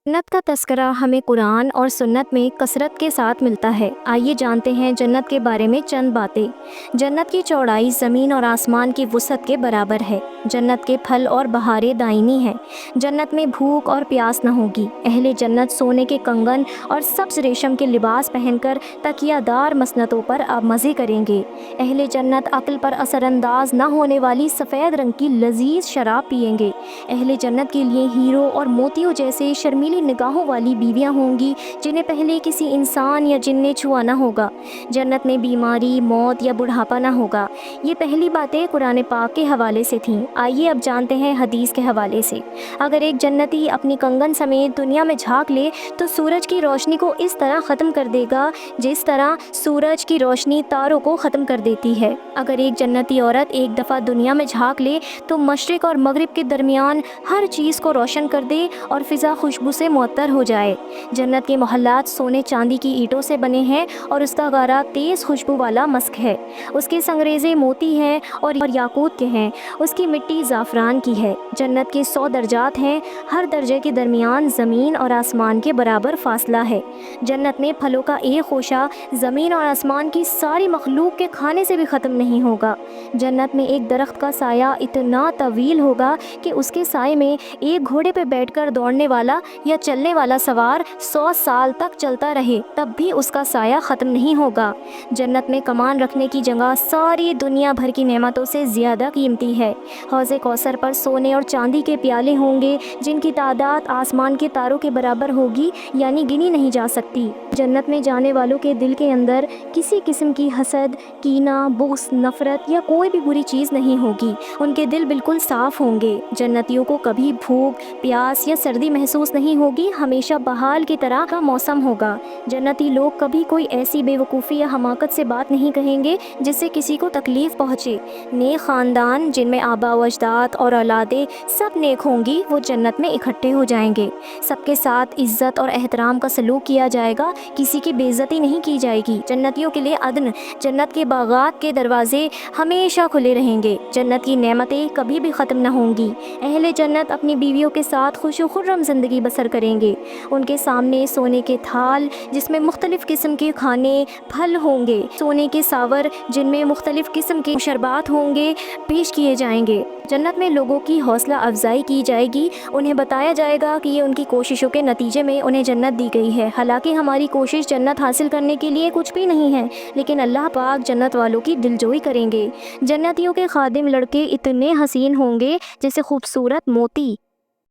जन्नत का तस्करा हमें कुरान और सुन्नत में कसरत के साथ मिलता है। आइए जानते हैं जन्नत के बारे में चंद बातें। जन्नत की चौड़ाई ज़मीन और आसमान की वुसअत के बराबर है। जन्नत के फल और बहारें दायमी हैं। जन्नत में भूख और प्यास न होगी। अहले जन्नत सोने के कंगन और सब्ज़ रेशम के लिबास पहनकर तकियादार मसनतों पर अब मज़े करेंगे। अहले जन्नत अक्ल पर असरअंदाज न होने वाली सफ़ेद रंग की लजीज शराब पिएंगे। अहले जन्नत के लिए हीरो और मोतियों जैसे शर्मीली निगाहों वाली बीवियां होंगी जिन्हें पहले किसी इंसान या जिन ने छुआ ना होगा। जन्नत में बीमारी, मौत या बुढ़ापा ना होगा। ये पहली बातें कुरान पाक के हवाले से थीं। आइए अब जानते हैं हदीस के हवाले से। अगर एक जन्नती अपनी कंगन समेत दुनिया में झांक ले तो सूरज की रोशनी को इस तरह ख़त्म कर देगा जिस तरह सूरज की रोशनी तारों को ख़त्म कर देती है। अगर एक जन्नती औरत एक दफ़ा दुनिया में झांक ले तो मशरिक़ और मगरिब के दरमियान हर चीज़ को रोशन कर दे और फ़िज़ा खुशबू से मुअत्तर हो जाए। जन्नत के मोहल्लात सोने चांदी की ईंटों से बने हैं और उसका गारा तेज़ खुशबू वाला मस्क है। उसके संगरेज़े मोती हैं और याकूत के हैं। उसकी मिट्टी ज़ाफ़रान की है। जन्नत के 100 दर्जात हैं। हर दर्जे के दरमियान ज़मीन और आसमान के बराबर फासला है। जन्नत में फलों का एक खोशा ज़मीन और आसमान की सारी मखलूक के खाने से भी ख़त्म नहीं होगा। जन्नत में एक दरख्त का साया इतना तवील होगा कि उसके साए में एक घोड़े पर बैठकर दौड़ने वाला या चलने वाला सवार 100 साल तक चलता रहे तब भी उसका साया ख़त्म नहीं होगा। जन्नत में कमान रखने की जगह सारी दुनिया भर की नेमतों से ज़्यादा कीमती है। हौज़े कौसर पर सोने और चांदी के प्याले होंगे जिनकी तादाद आसमान के तारों के बराबर होगी, यानी गिनी नहीं जा सकती। जन्नत में जाने वालों के दिल के अंदर किसी किस्म की हसद, कीना, बुग़्ज़, नफ़रत या कोई भी बुरी चीज़ नहीं होगी। उनके दिल बिल्कुल साफ़ होंगे। जन्नतियों को कभी भूख, प्यास या सर्दी महसूस नहीं होगी। हमेशा बहार की तरह का मौसम होगा। जन्नती लोग कभी कोई ऐसी बेवकूफ़ी या हमाकत से बात नहीं कहेंगे जिससे किसी को तकलीफ़ पहुँचे। नेक ख़ानदान जिनमें आबा व अजदाद और औलादें सब नेक होंगी वो जन्नत में इकट्ठे हो जाएंगे। सबके साथ इज़्ज़त और एहतराम का सलूक किया जाएगा। किसी की बेइज्जती नहीं की जाएगी। जन्नतियों के लिए अदन, जन्नत के बागात के दरवाजे हमेशा खुले रहेंगे। जन्नत की नेमतें कभी भी ख़त्म न होंगी। अहले जन्नत अपनी बीवियों के साथ खुश व खुर्रम ज़िंदगी बसर करेंगे। उनके सामने सोने के थाल जिसमें मुख्तलिफ़ किस्म के खाने, फल होंगे। सोने के सावर जिनमें मुख्तलिफ़ किस्म के शरबात होंगे पेश किए जाएंगे। जन्नत में लोगों की हौसला अफजाई की जाएगी। उन्हें बताया जाएगा कि ये उनकी कोशिशों के नतीजे में उन्हें जन्नत दी गई है। हालांकि हमारी कोशिश जन्नत हासिल करने के लिए कुछ भी नहीं है, लेकिन अल्लाह पाक जन्नत वालों की दिलजोई करेंगे। जन्नतियों के खादिम लड़के इतने हसीन होंगे जैसे खूबसूरत मोती।